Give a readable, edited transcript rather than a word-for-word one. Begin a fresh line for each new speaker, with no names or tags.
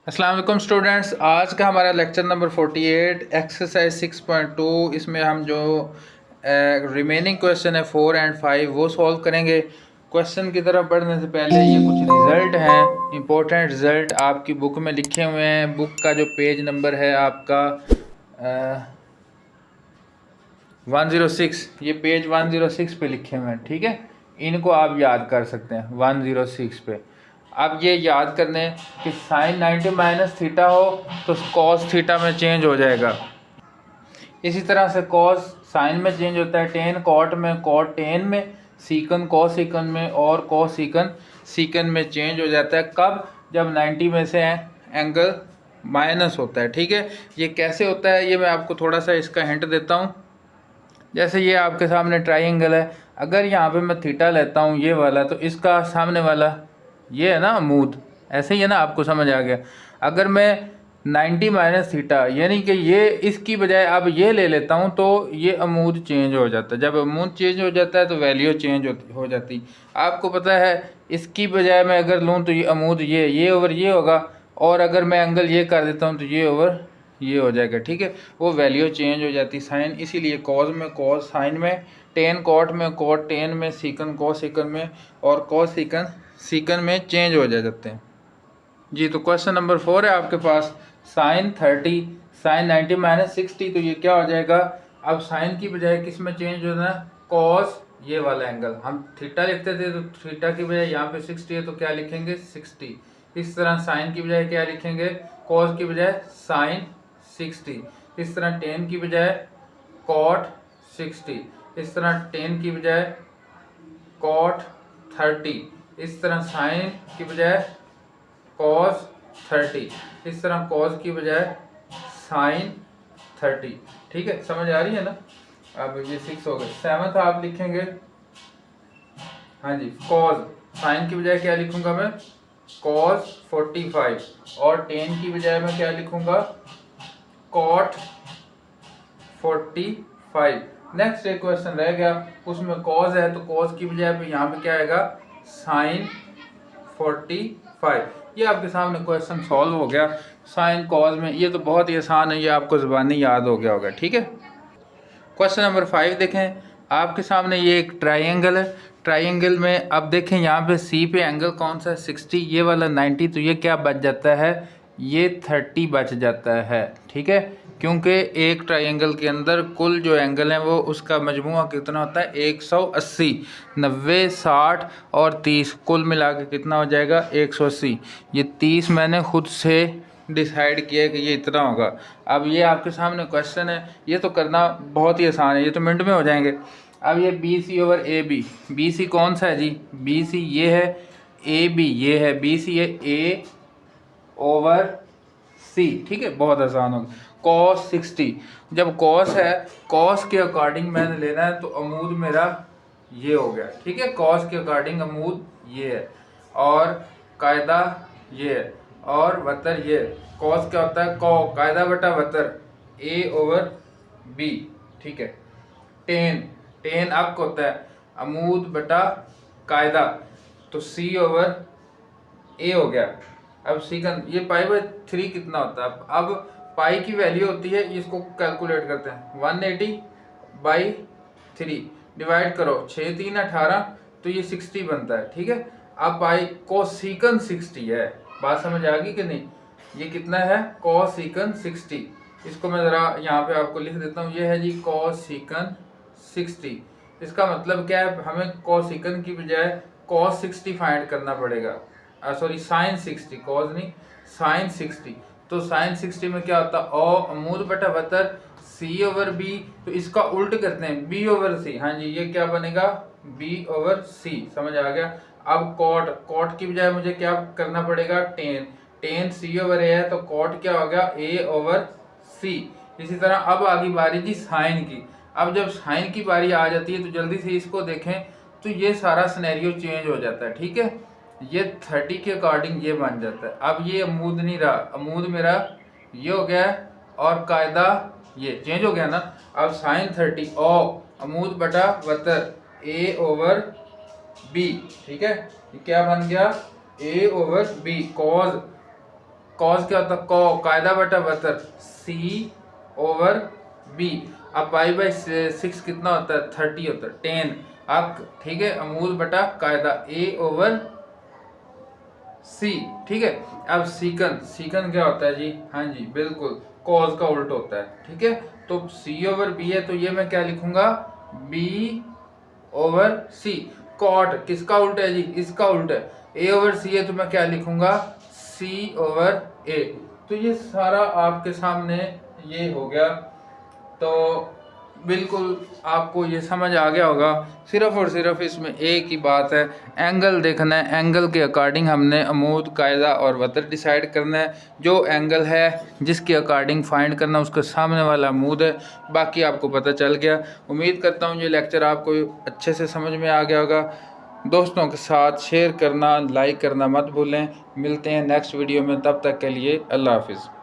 अस्सलाम वालेकुम स्टूडेंट्स। आज का हमारा लेक्चर नंबर 48 एक्सरसाइज 6.2। इसमें हम जो रिमेनिंग क्वेश्चन है 4 एंड 5 वो सॉल्व करेंगे। क्वेश्चन की तरफ बढ़ने से पहले ये कुछ रिज़ल्ट हैं, इंपॉर्टेंट रिज़ल्ट आपकी बुक में लिखे हुए हैं। बुक का जो पेज नंबर है आपका 106, ये पेज 106 पे लिखे हुए हैं। ठीक है, इनको आप याद कर सकते हैं 106 पे। अब ये याद करने कि साइन 90 माइनस थीटा हो तो कॉस थीटा में चेंज हो जाएगा। इसी तरह से कॉस साइन में चेंज होता है, टेन कॉट में, कॉट टेन में, सीकन कॉस सीकन में और कॉस सीकन सीकन में चेंज हो जाता है। कब? जब 90 में से एंगल माइनस होता है। ठीक है, ये कैसे होता है ये मैं आपको थोड़ा सा इसका हिंट देता हूँ। जैसे ये आपके सामने ट्राइंगल है, अगर यहाँ पे मैं थीटा लेता हूँ ये वाला, तो इसका सामने वाला ये है ना अमूद, ऐसे ही है ना, आपको समझ आ गया। अगर मैं 90 माइनस थीटा यानी कि ये इसकी बजाय अब ये ले लेता हूँ तो ये अमूद चेंज हो जाता है। जब अमूद चेंज हो जाता है तो वैल्यू चेंज हो जाती। आपको पता है इसकी बजाय मैं अगर लूँ तो ये अमूद ये ओवर ये होगा, और अगर मैं एंगल ये कर देता हूँ तो ये ओवर ये हो जाएगा। ठीक है, वो वैल्यू चेंज हो जाती साइन। इसीलिए कॉस में कॉस साइन में, टेन कॉट में कॉट टेन में, सीकन कॉस सीकन में और कॉस सीकन सीकन में चेंज हो जाते हैं जी। तो क्वेश्चन नंबर 4 है आपके पास, साइन 30 साइन 90 माइनस 60, तो ये क्या हो जाएगा? अब साइन की बजाय किस में चेंज होना है? कॉस ये वाला एंगल, हम थीटा लिखते थे तो थीटा की बजाय यहाँ पे 60 है तो क्या लिखेंगे? 60। इस तरह साइन की बजाय क्या लिखेंगे? कॉस की बजाय साइन 60। इस तरह टेन की बजाय कॉट 60। इस तरह टेन की बजाय कॉट 30। इस तरह साइन की बजाय कॉस 30। इस तरह कॉस की बजाय साइन 30। ठीक है, समझ आ रही है ना? अब ये 6 हो गए। 7th आप लिखेंगे, हाँ जी, कॉस साइन की बजाय क्या लिखूंगा मैं? कॉस 45। और टेन की बजाय मैं क्या लिखूंगा? कॉट 45। नेक्स्ट एक क्वेश्चन रह गया, उसमें कॉस है तो कॉस की बजाय यहाँ पे क्या आएगा? साइन 45। ये आपके सामने क्वेश्चन सॉल्व हो गया साइन कॉस में। ये तो बहुत ही आसान है, ये आपको ज़बानी याद हो गया होगा। ठीक है, क्वेश्चन नंबर 5 देखें। आपके सामने ये एक ट्राइंगल है, ट्राइंगल में अब देखें यहाँ पे सी पे एंगल कौन सा है? 60, ये वाला 90, तो ये क्या बच जाता है? ये 30 बच जाता है। ठीक है, क्योंकि एक ट्राइंगल के अंदर कुल जो एंगल है वो उसका मजमूआ कितना होता है? 180। 90, 60 और 30 कुल मिला के कितना हो जाएगा? 180। ये 30 मैंने खुद से डिसाइड किया है कि ये इतना होगा। अब ये आपके सामने क्वेश्चन है, ये तो करना बहुत ही आसान है, ये तो मिनट में हो जाएंगे। अब ये B C over A B, B C कौन सा है जी? बी सी ये है, ए बी ये है, बी सी है ए ओवर सी। ठीक है, बहुत आसान होगा। कॉस 60, जब कॉस है कॉस के अकॉर्डिंग मैंने लेना है तो अमूद मेरा ये हो गया। ठीक है, कॉस के अकॉर्डिंग अमूद ये है और कायदा ये है और वतर ये। कॉस क्या होता है? कायदा बटा वतर, ए ओवर बी। ठीक है, टेन टेन अब होता है अमूद बटा कायदा, तो सी ओवर ए हो गया। अब सीकन ये पाई बाई 3 कितना होता है? अब पाई की वैल्यू होती है, इसको कैलकुलेट करते हैं, 180/3 डिवाइड करो, 6 3 18, तो ये 60 बनता है। ठीक है, अब पाई कोसिकन 60 है, बात समझ आ गई कि नहीं? ये कितना है? कोसिकन 60। इसको मैं ज़रा यहाँ पे आपको लिख देता हूँ, ये है जी कोसिकन 60। इसका मतलब क्या है? हमें कोसिकन की बजाय cos 60 फाइंड करना पड़ेगा, सॉरी साइन 60, कॉस नहीं, साइन 60। तो साइन 60 में क्या होता है? अमूद बटा वतर सी ओवर बी, तो इसका उल्ट करते हैं बी ओवर सी। हाँ जी, ये क्या बनेगा? बी ओवर सी। समझ आ गया? अब कॉट, कॉट की बजाय मुझे क्या करना पड़ेगा? टेन, टेन सी ओवर ए है तो कॉट क्या हो गया? ए ओवर सी। इसी तरह अब आगे बारी जी साइन की। अब जब साइन की बारी आ जाती है तो जल्दी से इसको देखें, तो ये सारा सिनेरियो चेंज हो जाता है। ठीक है, ये 30 के अकॉर्डिंग ये बन जाता है। अब ये अमूद नहीं रहा, अमूद मेरा ये हो गया और कायदा ये चेंज हो गया ना। अब साइन 30 अमूद बटा वतर ए ओवर बी। ठीक है, ये क्या बन गया? ए ओवर बी। कॉज कॉस क्या होता है, कॉ कायदा बटा वतर सी ओवर बी। अब पाई बाई 6 कितना होता है, 30 होता है, 10। अब ठीक है, अमूल बटा कायदा ए ओवर सी। ठीक है, अब सीकन, सीकन क्या होता है जी, हाँ जी बिल्कुल कॉस का उल्ट होता है। ठीक है, तो सी ओवर बी है तो ये मैं क्या लिखूंगा, बी ओवर सी। कॉट किसका उल्ट है जी, इसका उल्ट है। ए ओवर सी है तो मैं क्या लिखूंगा, सी ओवर ए। तो ये सारा आपके सामने ये हो गया। तो बिल्कुल आपको ये समझ आ गया होगा। सिर्फ और सिर्फ इसमें एक ही बात है, एंगल देखना है, एंगल के अकॉर्डिंग हमने अमूद कायदा और वतर डिसाइड करना है। जो एंगल है जिसके अकॉर्डिंग फाइंड करना उसके सामने वाला अमूद है। बाकी आपको पता चल गया। उम्मीद करता हूँ ये लेक्चर आपको अच्छे से समझ में आ गया होगा। दोस्तों के साथ शेयर करना, लाइक करना मत भूलें। मिलते हैं नेक्स्ट वीडियो में, तब तक के लिए अल्लाह हाफिज़।